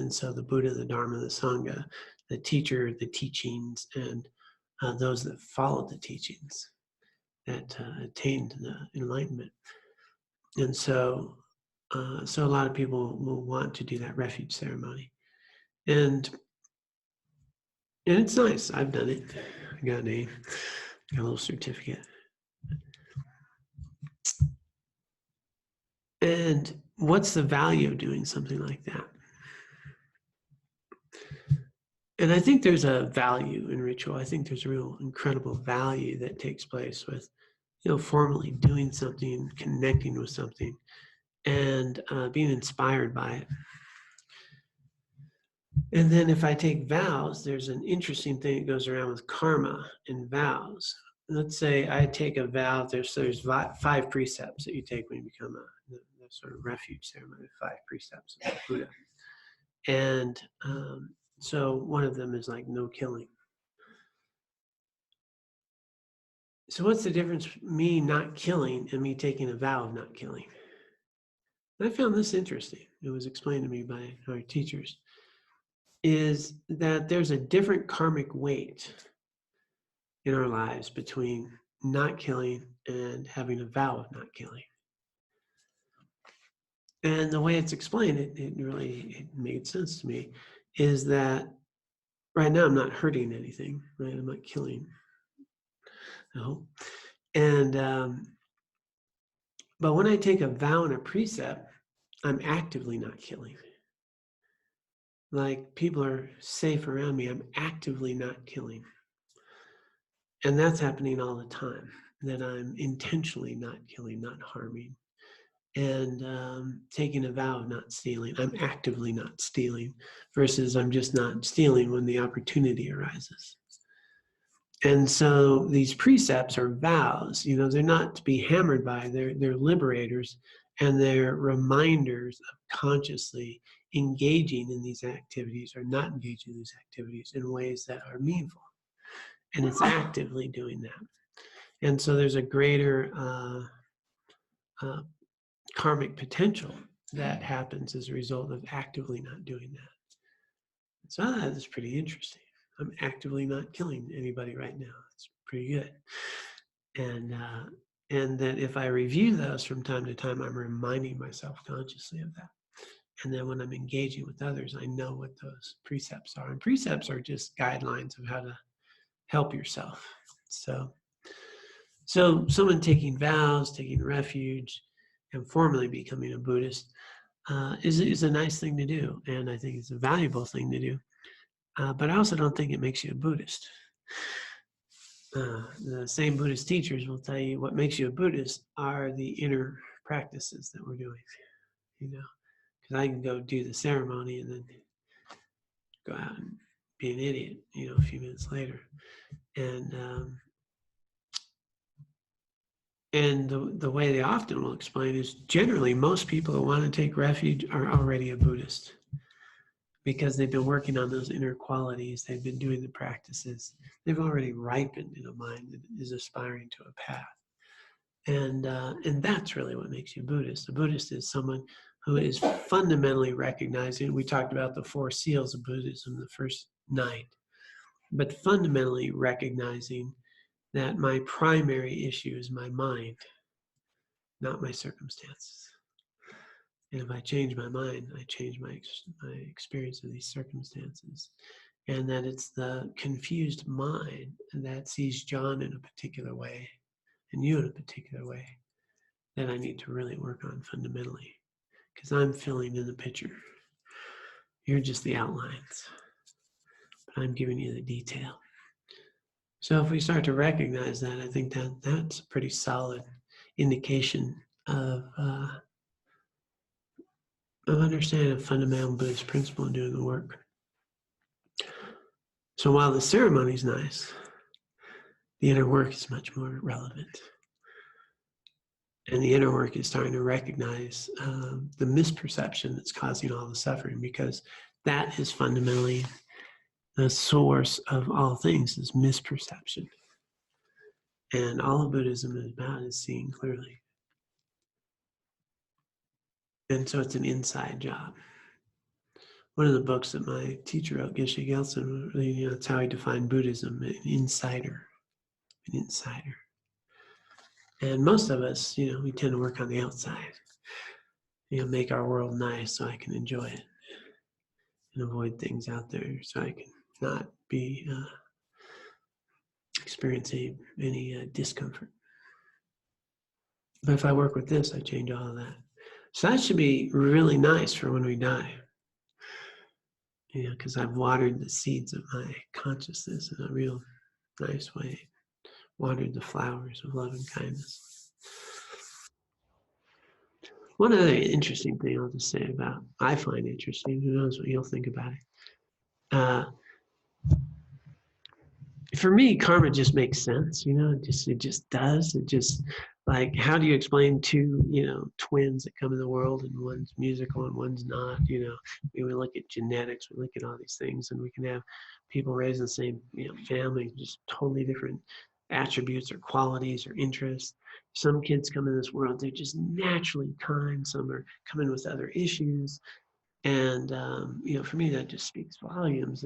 so the Buddha, the Dharma, the Sangha, the teacher, the teachings, and those that followed the teachings that attained the enlightenment. And so a lot of people will want to do that refuge ceremony. And it's nice. I've done it. I got a little certificate. And what's the value of doing something like that? And I think there's a value in ritual. I think there's a real incredible value that takes place with, formally doing something, connecting with something, and being inspired by it. And then if I take vows, there's an interesting thing that goes around with karma and vows. Let's say I take a vow, there's 5 precepts that you take when you become the sort of refuge ceremony, 5 precepts of the Buddha. And So one of them is like no killing. So what's the difference me not killing and me taking a vow of not killing? And I found this interesting. It was explained to me by our teachers, is that there's a different karmic weight in our lives between not killing and having a vow of not killing. And the way it's explained, it made sense to me, is that right now I'm not hurting anything, right? I'm not killing. No. And but when I take a vow and a precept, I'm actively not killing. Like people are safe around me, I'm actively not killing. And that's happening all the time, that I'm intentionally not killing, not harming. And taking a vow of not stealing, I'm actively not stealing, versus I'm just not stealing when the opportunity arises. And so these precepts are vows, they're not to be hammered by, they're liberators, and they're reminders of consciously engaging in these activities or not engaging in these activities in ways that are meaningful. And it's actively doing that. And so there's a greater karmic potential that happens as a result of actively not doing that. So that's pretty interesting. I'm actively not killing anybody right now. It's pretty good. And that if I review those from time to time, I'm reminding myself consciously of that. And then when I'm engaging with others, I know what those precepts are. And precepts are just guidelines of how to help yourself. So someone taking vows, taking refuge, and formally becoming a Buddhist is a nice thing to do. And I think it's a valuable thing to do. But I also don't think it makes you a Buddhist. The same Buddhist teachers will tell you what makes you a Buddhist are the inner practices that we're doing, because I can go do the ceremony and then go out and be an idiot, a few minutes later. And the way they often will explain is generally most people who want to take refuge are already a Buddhist, because they've been working on those inner qualities, they've been doing the practices, they've already ripened in a mind that is aspiring to a path. And that's really what makes you a Buddhist. A Buddhist is someone who is fundamentally recognizing, we talked about the 4 seals of Buddhism the first night, but fundamentally recognizing that my primary issue is my mind, not my circumstances. And if I change my mind, I change my experience of these circumstances. And that it's the confused mind that sees John in a particular way and you in a particular way that I need to really work on fundamentally. Because I'm filling in the picture. You're just the outlines. But I'm giving you the detail. So if we start to recognize that, I think that's a pretty solid indication of understanding a fundamental Buddhist principle in doing the work. So while the ceremony is nice, the inner work is much more relevant. And the inner work is starting to recognize the misperception that's causing all the suffering, because that is fundamentally the source of all things, is misperception. And all of Buddhism is about is seeing clearly. And so it's an inside job. One of the books that my teacher wrote, Geshe Gelsen, that's how he defined Buddhism, an insider. An insider. And most of us, we tend to work on the outside. Make our world nice so I can enjoy it and avoid things out there so I can not be experiencing any discomfort. But if I work with this, I change all of that. So that should be really nice for when we die. Because I've watered the seeds of my consciousness in a real nice way. Watered the flowers of love and kindness. One other interesting thing I'll just say about, I find interesting, who knows what you'll think about it. for me, karma just makes sense, you know, it just does. It just, like, how do you explain two, you know, twins that come in the world and one's musical and one's not, you know? We look at genetics, we look at all these things, and we can have people raised in the same, you know, family, just totally different attributes or qualities or interests. Some kids come in this world, they're just naturally kind. Some are coming with other issues. And you know, for me, that just speaks volumes.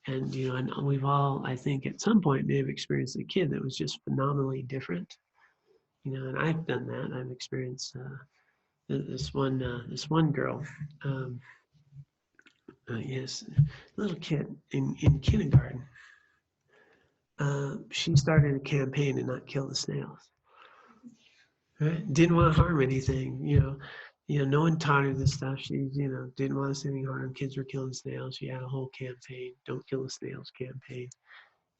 And you know, and we've all, I think, at some point may have experienced a kid that was just phenomenally different. You know, and I've done that. I've experienced this one girl. Um, yes, little kid in kindergarten. She started a campaign to not kill the snails. Right? Didn't want to harm anything. You know, no one taught her this stuff. She, you know, didn't want to see any harm. Kids were killing snails. She had a whole campaign, "Don't kill the snails" campaign,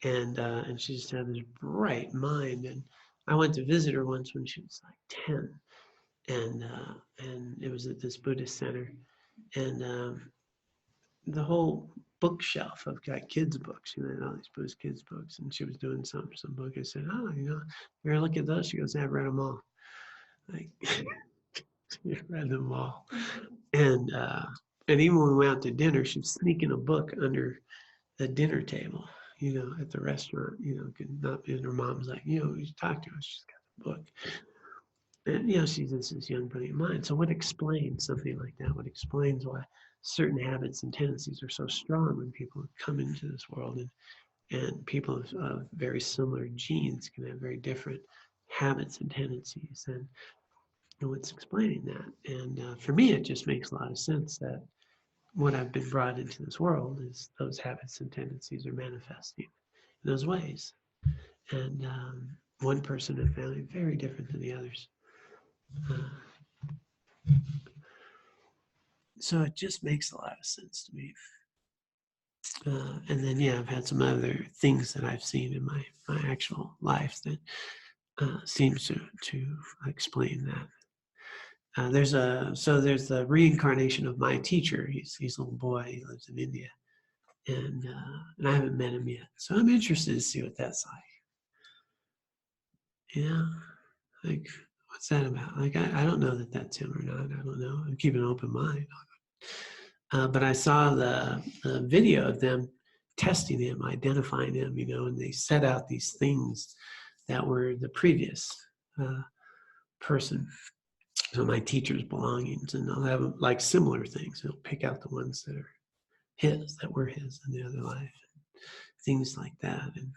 and she just had this bright mind. And I went to visit her once when she was like 10, and it was at this Buddhist center, and the whole bookshelf of like kids books, you know, all these Buddhist kids books, and she was doing some book. I said, "Oh, you know, you're gonna look at those." She goes, "I've read them all." Like, she read them all. And even when we went out to dinner, she was sneaking a book under the dinner table, you know, at the restaurant, you know, could not be. And her mom's like, you know, you talk to her, she's got the book. And, you know, she's this young, brilliant mind. So what explains something like that? What explains why certain habits and tendencies are so strong when people come into this world, and people of very similar genes can have very different habits and tendencies, and what's explaining that? And for me, it just makes a lot of sense that what I've been brought into this world is those habits and tendencies are manifesting in those ways. And one person in a family very different than the others. So it just makes a lot of sense to me. And then, yeah, I've had some other things that I've seen in my actual life that seems to explain that. There's the reincarnation of my teacher. He's a little boy. He lives in India, and I haven't met him yet. So I'm interested to see what that's like. Yeah, like, what's that about? Like, I don't know that that's him or not. I don't know. I'm keeping an open mind. But I saw the video of them testing him, identifying him, you know, and they set out these things that were the previous person. So my teacher's belongings, and they'll have like similar things. They'll pick out the ones that are his, that were his in the other life, things like that. And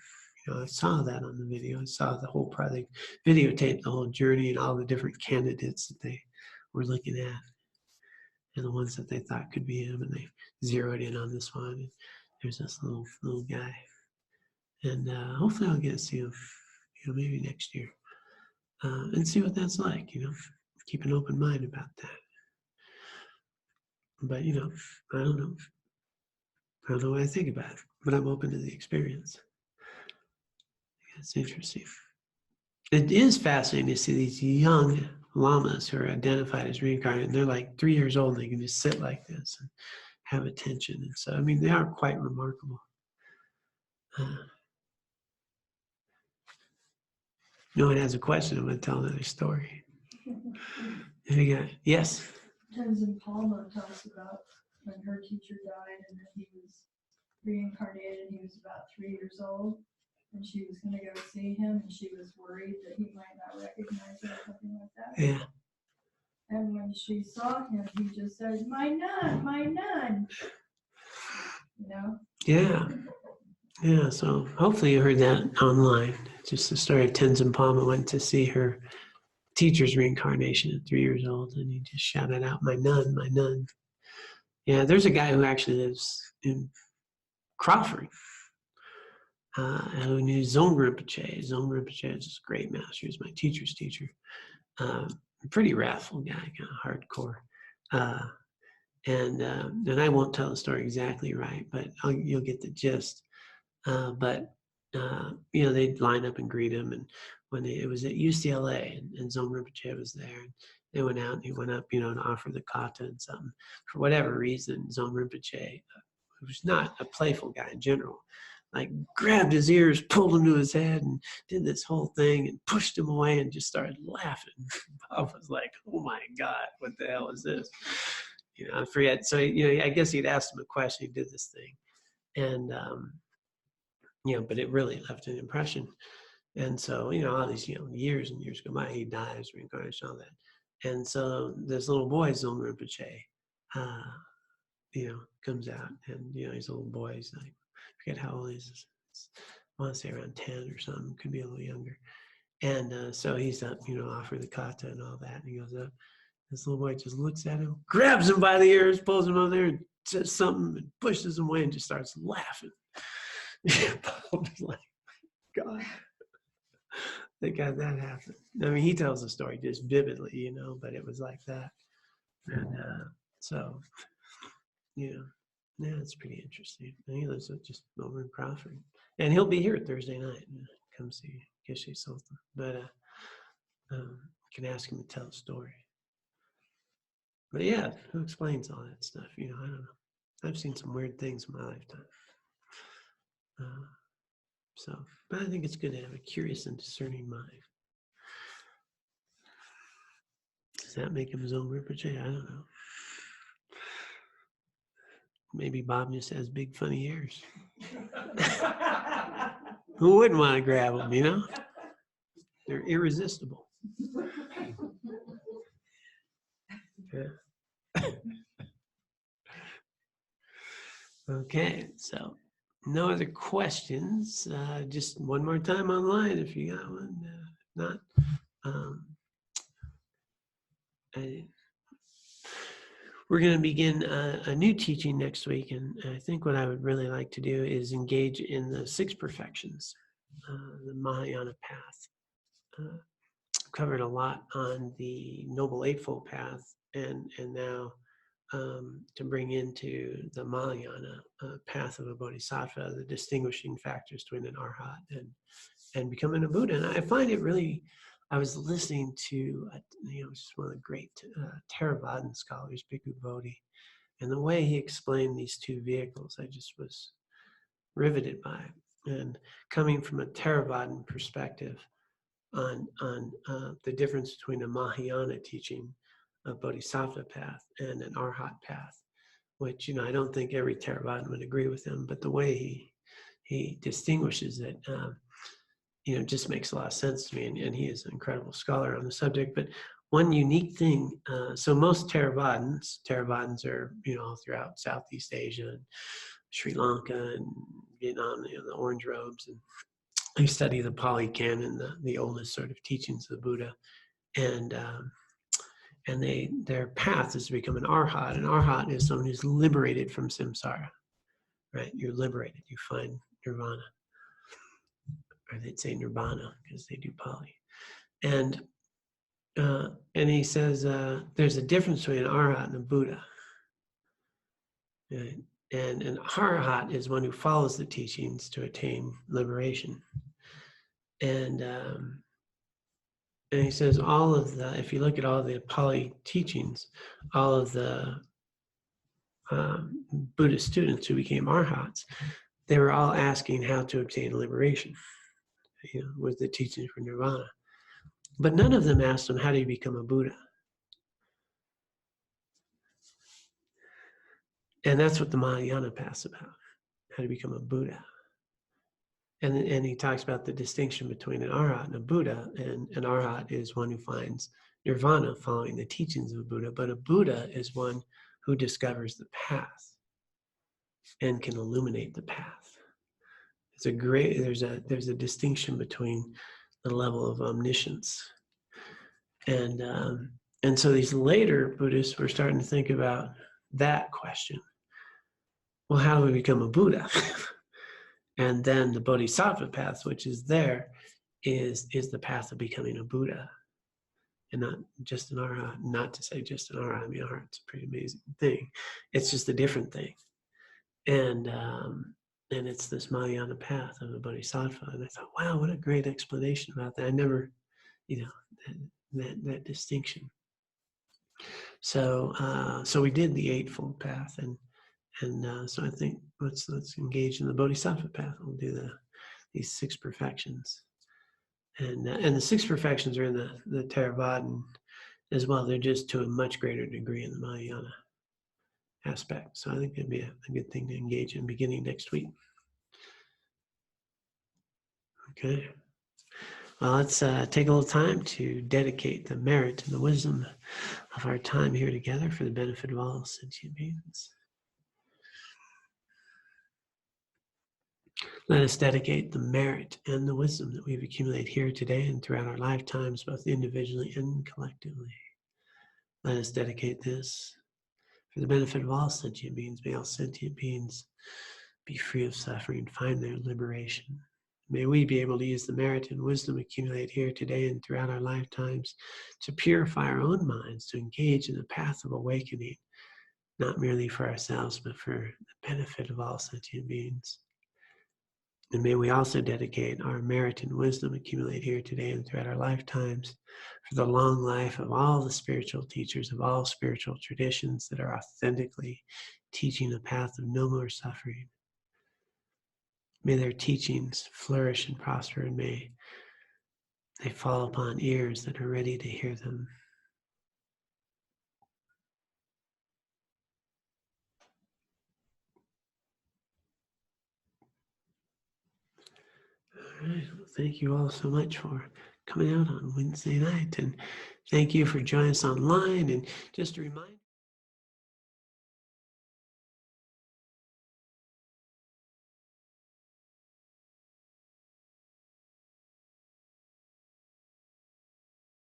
you know, I saw that on the video. I saw the whole project, videotaped the whole journey and all the different candidates that they were looking at, and the ones that they thought could be him, and they zeroed in on this one. And there's this little guy, and hopefully I'll get to see him, you know, maybe next year, and see what that's like. You know, keep an open mind about that. But you know, I don't know. I don't know what I think about it, but I'm open to the experience. It's interesting. It is fascinating to see these young lamas who are identified as reincarnated. They're like 3 years old, and they can just sit like this and have attention. And so, I mean, they are quite remarkable. No one has a question, I'm going to tell another story. If you got, yes? Tenzin Palma talks about when her teacher died and that he was reincarnated. He was about 3 years old, and she was going to go see him, and she was worried that he might not recognize her or something like that. Yeah. And when she saw him, he just said, "My nun, my nun." You know? Yeah. Yeah, so hopefully you heard that online. Just the story of Tenzin Palma went to see her teacher's reincarnation at 3 years old, and he just shouted out, "My nun, my nun." Yeah, there's a guy who actually lives in Crawford, who knew Dzong Rinpoche. Dzong Rinpoche is this great master. He was my teacher's teacher. Pretty wrathful guy, kind of hardcore. And I won't tell the story exactly right, but you'll get the gist. But you know, they'd line up and greet him, and when it was at UCLA, and Dzong Rinpoche was there, and they went out, and he went up, you know, to offer the kata and something. For whatever reason, Dzong Rinpoche, who was not a playful guy in general, like grabbed his ears, pulled him to his head, and did this whole thing and pushed him away and just started laughing. Bob was like, "Oh my God, what the hell is this?" I forget. So I guess he'd asked him a question. He did this thing, and but it really left an impression. And so all these years and years go by. He dies, reincarnation, all that. And so this little boy, Zong Rinpoche, comes out, and he's a little boy. He's like, I forget how old he is. I want to say around 10 or something. Could be a little younger. And so he's up, offering the kata and all that. And he goes up. This little boy just looks at him, grabs him by the ears, pulls him over there, and says something, and pushes him away, and just starts laughing. Bob was like, God. Thank God that happened. I mean, he tells the story just vividly, but it was like that. And so, yeah, it's pretty interesting. And he lives just over in Crawford. And he'll be here Thursday night. Come see Geshe Sultan. But you can ask him to tell a story. But yeah, who explains all that stuff? I don't know. I've seen some weird things in my lifetime. But I think it's good to have a curious and discerning mind. Does that make him his own Rinpoche? I don't know. Maybe Bob just has big, funny ears. Who wouldn't want to grab them, They're irresistible. Yeah. Okay, so no other questions. Just one more time online if you got one. Not. We're going to begin a new teaching next week, and I think what I would really like to do is engage in the 6 perfections, the Mahayana path. I've covered a lot on the Noble Eightfold Path, and now to bring into the Mahayana path of a Bodhisattva, the distinguishing factors between an Arhat and becoming a Buddha. And I find it really, I was listening to, just one of the great Theravadan scholars, Bhikkhu Bodhi, and the way he explained these 2 vehicles, I just was riveted by it. And coming from a Theravadan perspective on the difference between a Mahayana teaching, a Bodhisattva path, and an Arhat path, which, I don't think every Theravadan would agree with him, but the way he distinguishes it, just makes a lot of sense to me, and he is an incredible scholar on the subject. But one unique thing, so most Theravadins are, all throughout Southeast Asia and Sri Lanka and Vietnam, the orange robes, and they study the Pali Canon, the oldest sort of teachings of the Buddha, and their path is to become an Arhat. An Arhat is someone who's liberated from samsara, right? You're liberated, you find nirvana. Or they'd say nirvana because they do Pali. And he says there's a difference between an Arhat and a Buddha. Right? And an Arhat is one who follows the teachings to attain liberation. And he says if you look at all the Pali teachings, all of the Buddhist students who became Arhats, they were all asking how to obtain liberation. Was the teaching for nirvana. But none of them asked them, how do you become a Buddha? And that's what the Mahayana path's about, how to become a Buddha. And he talks about the distinction between an Arhat and a Buddha. And an Arhat is one who finds nirvana following the teachings of a Buddha, but a Buddha is one who discovers the path and can illuminate the path. There's a distinction between the level of omniscience. And so these later Buddhists were starting to think about that question. Well, how do we become a Buddha? And then the Bodhisattva path, which is there, is the path of becoming a Buddha. And not just an Arhat, not to say just an Arhat. I mean, Arhat's a pretty amazing thing. It's just a different thing. And it's this Mahayana path of a Bodhisattva. And I thought, wow, what a great explanation about that. I never, that distinction. So we did the Eightfold Path, And so I think let's engage in the Bodhisattva path. We'll do these 6 perfections. And the 6 perfections are in the Theravada as well. They're just to a much greater degree in the Mahayana aspect. So I think it'd be a good thing to engage in beginning next week. Okay. Well, let's take a little time to dedicate the merit and the wisdom of our time here together for the benefit of all sentient beings. Let us dedicate the merit and the wisdom that we've accumulated here today and throughout our lifetimes, both individually and collectively. Let us dedicate this for the benefit of all sentient beings. May all sentient beings be free of suffering, find their liberation. May we be able to use the merit and wisdom accumulated here today and throughout our lifetimes to purify our own minds, to engage in the path of awakening, not merely for ourselves, but for the benefit of all sentient beings. And may we also dedicate our merit and wisdom accumulated here today and throughout our lifetimes for the long life of all the spiritual teachers of all spiritual traditions that are authentically teaching a path of no more suffering. May their teachings flourish and prosper, and may they fall upon ears that are ready to hear them. All right. Well, thank you all so much for coming out on Wednesday night, and thank you for joining us online. And just a reminder.